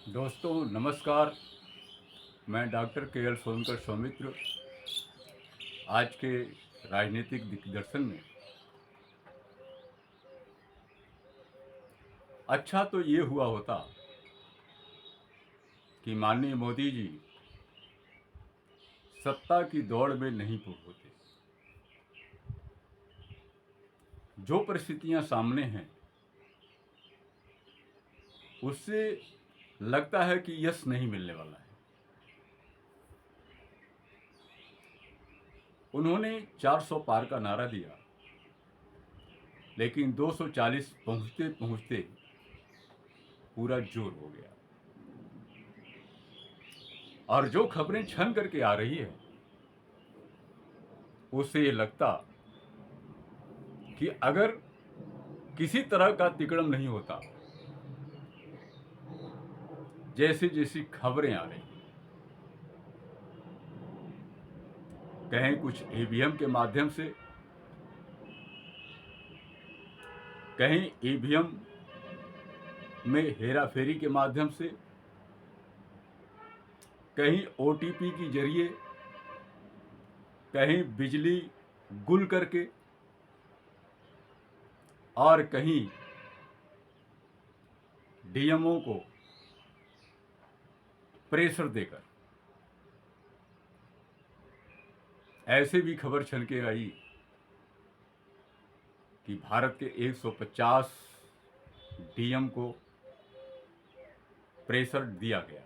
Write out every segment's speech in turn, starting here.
दोस्तों नमस्कार। मैं डॉक्टर के एल सोनकर सौमित्र। आज के राजनीतिक दिग्दर्शन में अच्छा तो ये हुआ होता कि माननीय मोदी जी सत्ता की दौड़ में नहीं होते। जो परिस्थितियां सामने हैं उससे लगता है कि यश नहीं मिलने वाला है। उन्होंने 400 पार का नारा दिया, लेकिन 240 पहुंचते पहुंचते पूरा जोर हो गया। और जो खबरें छन करके आ रही है उससे ये लगता कि अगर किसी तरह का तिकड़म नहीं होता, जैसी जैसी खबरें आ रही, कहीं कुछ ईवीएम के माध्यम से, कहीं ईवीएम में हेरा फेरी के माध्यम से, कहीं ओटीपी के जरिए, कहीं बिजली गुल करके, और कहीं डीएमओ को प्रेशर देकर, ऐसे भी खबर छन के आई कि भारत के 150 डीएम को प्रेशर दिया गया।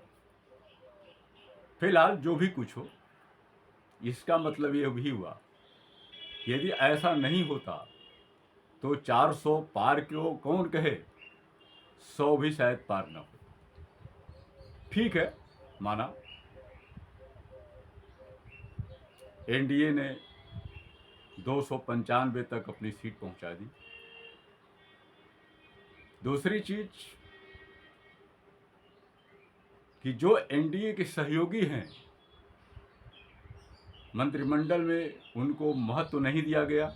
फिलहाल जो भी कुछ हो, इसका मतलब यह भी हुआ कि यदि ऐसा नहीं होता तो 400 पार को कौन कहे, 100 भी शायद पार न हो। ठीक है, माना एनडीए ने 295 तक अपनी सीट पहुंचा दी। दूसरी चीज कि जो एनडीए के सहयोगी हैं, मंत्रिमंडल में उनको महत्व नहीं दिया गया।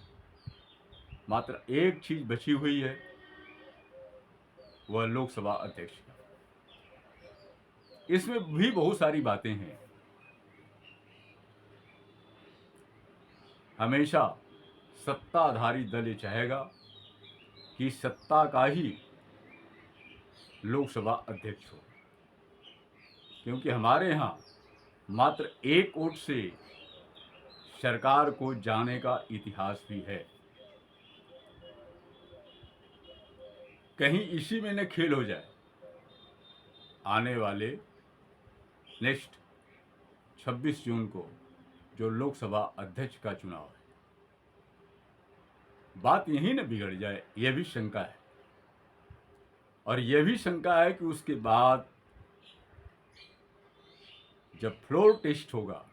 मात्र एक चीज बची हुई है, वह लोकसभा अध्यक्ष का। इसमें भी बहुत सारी बातें हैं। हमेशा सत्ताधारी दल ये चाहेगा कि सत्ता का ही लोकसभा अध्यक्ष हो, क्योंकि हमारे यहाँ मात्र एक वोट से सरकार को जाने का इतिहास भी है। कहीं इसी में न खेल हो जाए। आने वाले नेक्स्ट 26 जून को जो लोकसभा अध्यक्ष का चुनाव है, बात यही न बिगड़ जाए, यह भी शंका है। और यह भी शंका है कि उसके बाद जब फ्लोर टेस्ट होगा,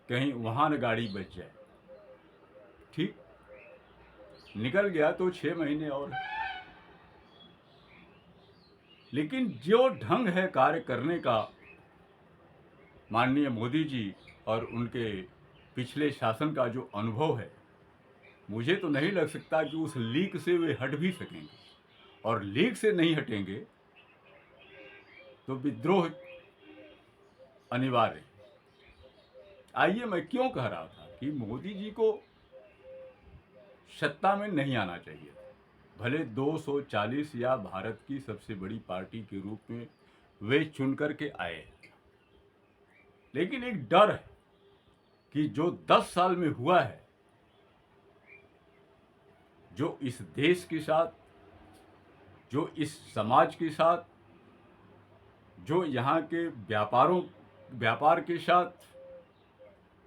कहीं वहां न गाड़ी बच जाए। ठीक, निकल गया तो 6 महीने और है। लेकिन जो ढंग है कार्य करने का माननीय मोदी जी और उनके पिछले शासन का जो अनुभव है, मुझे तो नहीं लग सकता कि उस लीक से वे हट भी सकेंगे। और लीक से नहीं हटेंगे तो विद्रोह अनिवार्य है। आइए, मैं क्यों कह रहा था कि मोदी जी को सत्ता में नहीं आना चाहिए। भले 240 या भारत की सबसे बड़ी पार्टी के रूप में वे चुन करके आए, लेकिन एक डर है कि जो 10 साल में हुआ है, जो इस देश के साथ, जो इस समाज के साथ, जो यहाँ के व्यापार के साथ,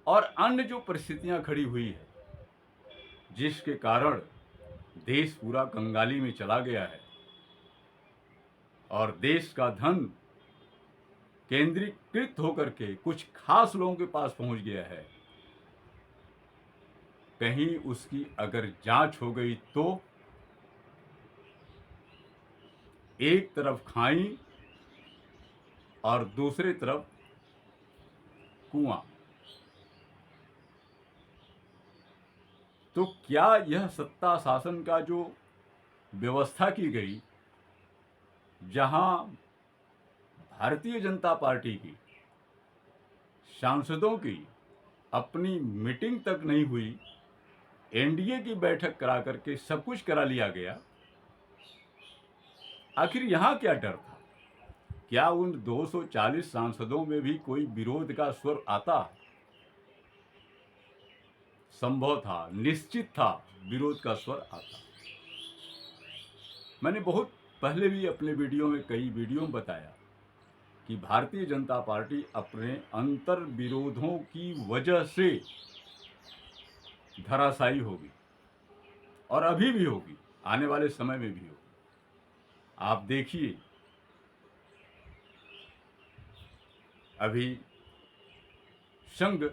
और अन्य जो परिस्थितियां खड़ी हुई है, जिसके कारण देश पूरा कंगाली में चला गया है और देश का धन केंद्रीकृत होकर के कुछ खास लोगों के पास पहुंच गया है। कहीं उसकी अगर जांच हो गई तो एक तरफ खाई और दूसरी तरफ कुआं। तो क्या यह सत्ता शासन का जो व्यवस्था की गई, जहां भारतीय जनता पार्टी की सांसदों की अपनी मीटिंग तक नहीं हुई, एनडीए की बैठक करा करके सब कुछ करा लिया गया। आखिर यहां क्या डर था? क्या उन 240 सांसदों में भी कोई विरोध का स्वर आता? संभव था, निश्चित था, विरोध का स्वर आता। मैंने बहुत पहले भी अपने वीडियो में, कई वीडियो में बताया कि भारतीय जनता पार्टी अपने अंतर विरोधों की वजह से धराशायी होगी, और अभी भी होगी, आने वाले समय में भी होगी। आप देखिए, अभी संघ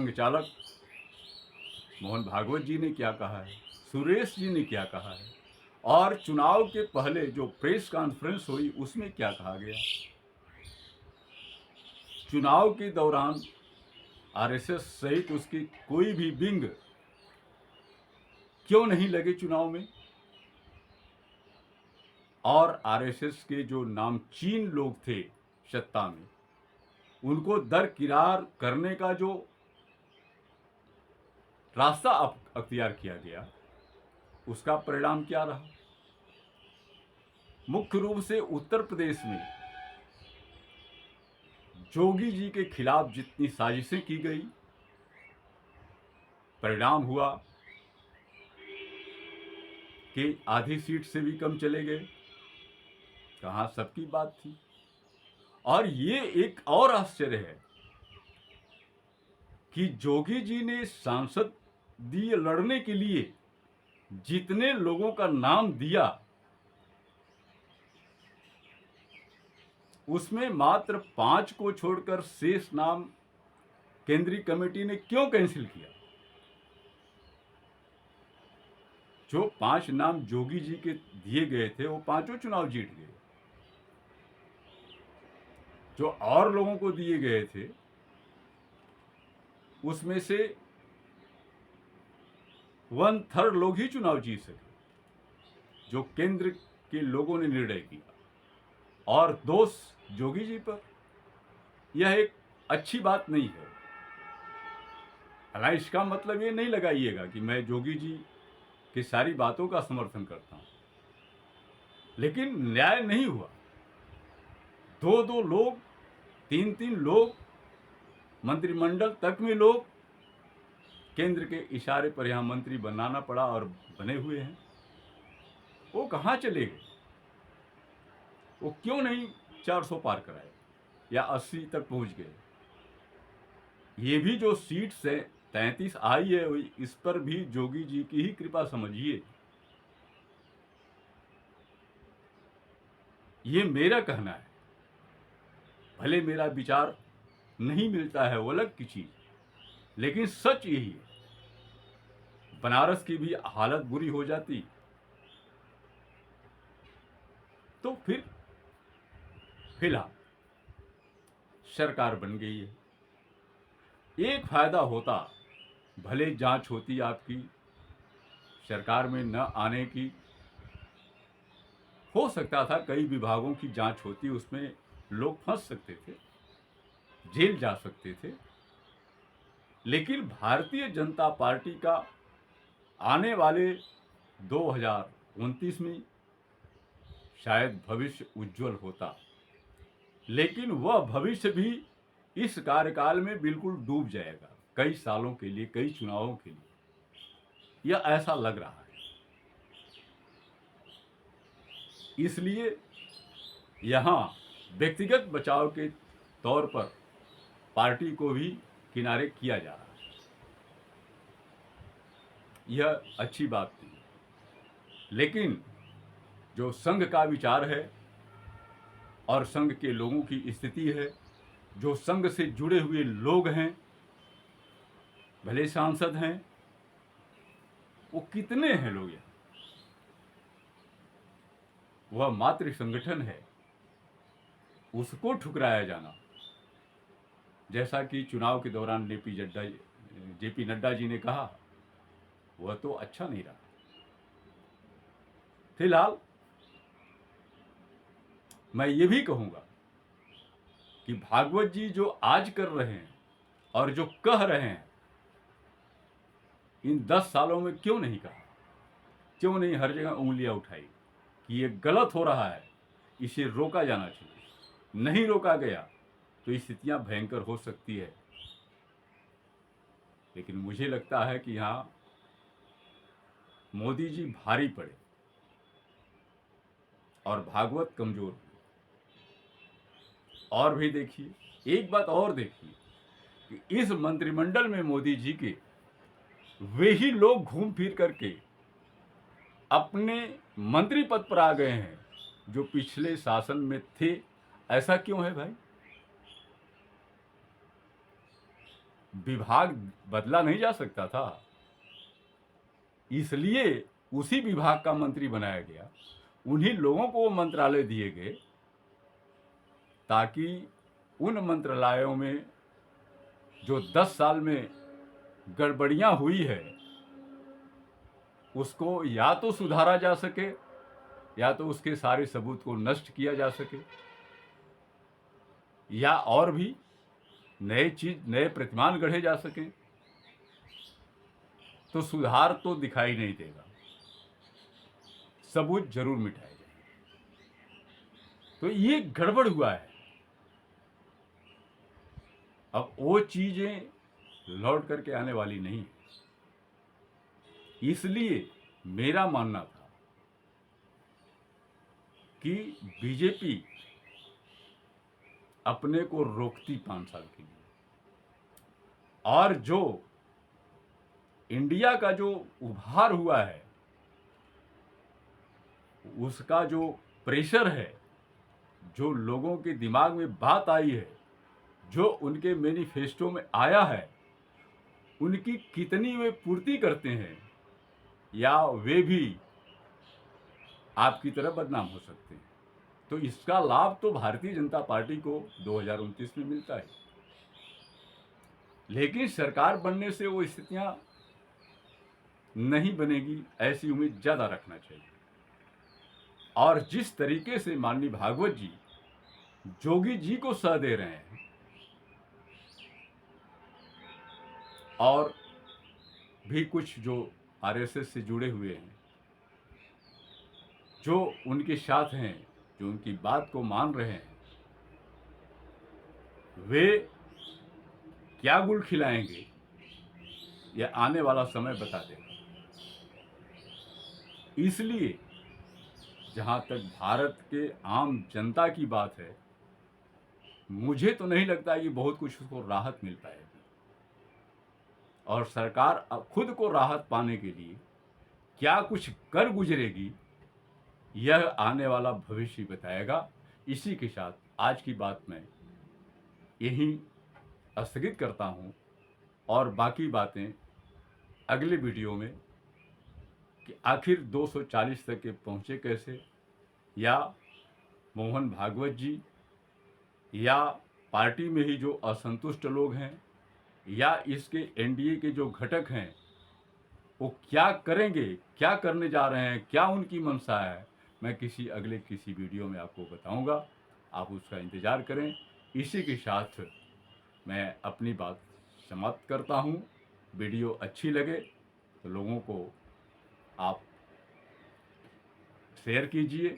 चालक मोहन भागवत जी ने क्या कहा है, सुरेश जी ने क्या कहा है, और चुनाव के पहले जो प्रेस कॉन्फ्रेंस हुई उसमें क्या कहा गया। चुनाव के दौरान आरएसएस सहित उसकी कोई भी विंग क्यों नहीं लगे चुनाव में, और आरएसएस के जो नामचीन लोग थे सत्ता में, उनको दरकिनार करने का जो रास्ता अख्तियार किया गया, उसका परिणाम क्या रहा? मुख्य रूप से उत्तर प्रदेश में जोगी जी के खिलाफ जितनी साजिशें की गई, परिणाम हुआ कि आधी सीट से भी कम चले गए। कहाँ सबकी बात थी। और ये एक और आश्चर्य है कि जोगी जी ने सांसदीय लड़ने के लिए जितने लोगों का नाम दिया, उसमें मात्र 5 को छोड़कर शेष नाम केंद्रीय कमेटी ने क्यों कैंसिल किया? जो 5 नाम जोगी जी के दिए गए थे, वो पांचों चुनाव जीत गए। जो और लोगों को दिए गए थे, उसमें से 1/3 लोग ही चुनाव जीत सके, जो केंद्र के लोगों ने निर्णय किया, और दोष जोगी जी पर। यह एक अच्छी बात नहीं है। हालांकि इसका मतलब ये नहीं लगाइएगा कि मैं जोगी जी की सारी बातों का समर्थन करता हूं, लेकिन न्याय नहीं हुआ। 2-2 लोग, 3-3 लोग, मंत्रिमंडल तक में लोग केंद्र के इशारे पर यहां मंत्री बनाना पड़ा, और बने हुए हैं। वो कहां चले गए? वो क्यों नहीं 400 पार कराए या 80 तक पहुंच गए? ये भी जो सीट से 33 आई है, इस पर भी जोगी जी की ही कृपा समझिए। ये मेरा कहना है, भले मेरा विचार नहीं मिलता है, वो अलग की चीज, लेकिन सच यही है। बनारस की भी हालत बुरी हो जाती तो फिर फिलहाल सरकार बन गई है। एक फायदा होता, भले जांच होती आपकी, सरकार में न आने की, हो सकता था कई विभागों की जांच होती, उसमें लोग फंस सकते थे, जेल जा सकते थे। लेकिन भारतीय जनता पार्टी का आने वाले 2029 में शायद भविष्य उज्जवल होता, लेकिन वह भविष्य भी इस कार्यकाल में बिल्कुल डूब जाएगा, कई सालों के लिए, कई चुनावों के लिए, यह ऐसा लग रहा है। इसलिए यहां व्यक्तिगत बचाव के तौर पर पार्टी को भी किनारे किया जा रहा है। यह अच्छी बात थी, लेकिन जो संघ का विचार है और संघ के लोगों की स्थिति है, जो संघ से जुड़े हुए लोग हैं, भले सांसद हैं, वो कितने हैं लोग यहाँ? वह मातृ संगठन है, उसको ठुकराया जाना, जैसा कि चुनाव के दौरान जेपी नड्डा जी ने कहा, वह तो अच्छा नहीं रहा। फिलहाल मैं ये भी कहूँगा कि भागवत जी जो आज कर रहे हैं और जो कह रहे हैं, इन 10 सालों में क्यों नहीं कहा, क्यों नहीं हर जगह उंगलियां उठाई कि ये गलत हो रहा है, इसे रोका जाना चाहिए। नहीं रोका गया तो स्थितियां भयंकर हो सकती है। लेकिन मुझे लगता है कि यहाँ मोदी जी भारी पड़े और भागवत कमजोर हुई। और भी देखिए, एक बात और देखिए कि इस मंत्रिमंडल में मोदी जी के वे ही लोग घूम फिर करके अपने मंत्री पद पर आ गए हैं जो पिछले शासन में थे। ऐसा क्यों है भाई? विभाग बदला नहीं जा सकता था, इसलिए उसी विभाग का मंत्री बनाया गया, उन्हीं लोगों को वो मंत्रालय दिए गए ताकि उन मंत्रालयों में जो 10 साल में गड़बड़ियां हुई है उसको या तो सुधारा जा सके या तो उसके सारे सबूत को नष्ट किया जा सके, या और भी नए प्रतिमान गढ़े जा सकें। तो सुधार तो दिखाई नहीं देगा, सबूत जरूर मिटाए जाएंगे। तो ये गड़बड़ हुआ है। अब वो चीजें लौट करके आने वाली नहीं है। इसलिए मेरा मानना था कि बीजेपी अपने को रोकती 5 साल के लिए, और जो इंडिया का जो उभार हुआ है उसका जो प्रेशर है, जो लोगों के दिमाग में बात आई है, जो उनके मैनिफेस्टो में आया है, उनकी कितनी वे पूर्ति करते हैं या वे भी आपकी तरह बदनाम हो सकते हैं। तो इसका लाभ तो भारतीय जनता पार्टी को 2029 में मिलता है, लेकिन सरकार बनने से वो स्थितियां नहीं बनेगी, ऐसी उम्मीद ज्यादा रखना चाहिए। और जिस तरीके से माननीय भागवत जी जोगी जी को सह दे रहे हैं और भी कुछ जो आरएसएस से जुड़े हुए हैं, जो उनके साथ हैं, जो उनकी बात को मान रहे हैं, वे क्या गुल खिलाएंगे यह आने वाला समय बता देगा। इसलिए जहां तक भारत के आम जनता की बात है, मुझे तो नहीं लगता कि बहुत कुछ उसको राहत मिल पाएगी, और सरकार अब खुद को राहत पाने के लिए क्या कुछ कर गुजरेगी यह आने वाला भविष्य बताएगा। इसी के साथ आज की बात मैं यहीं स्थगित करता हूं, और बाकी बातें अगले वीडियो में कि आखिर 240 तक के पहुंचे कैसे, या मोहन भागवत जी या पार्टी में ही जो असंतुष्ट लोग हैं या इसके एनडीए के जो घटक हैं वो क्या करेंगे, क्या करने जा रहे हैं, क्या उनकी मंशा है, मैं किसी वीडियो में आपको बताऊंगा। आप उसका इंतज़ार करें। इसी के साथ मैं अपनी बात समाप्त करता हूं। वीडियो अच्छी लगे तो लोगों को आप शेयर कीजिए,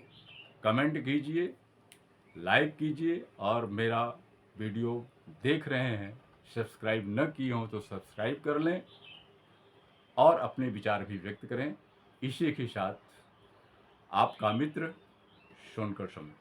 कमेंट कीजिए, लाइक कीजिए, और मेरा वीडियो देख रहे हैं, सब्सक्राइब न किए हों तो सब्सक्राइब कर लें और अपने विचार भी व्यक्त करें। इसी के साथ आपका मित्र सोनकर समूह।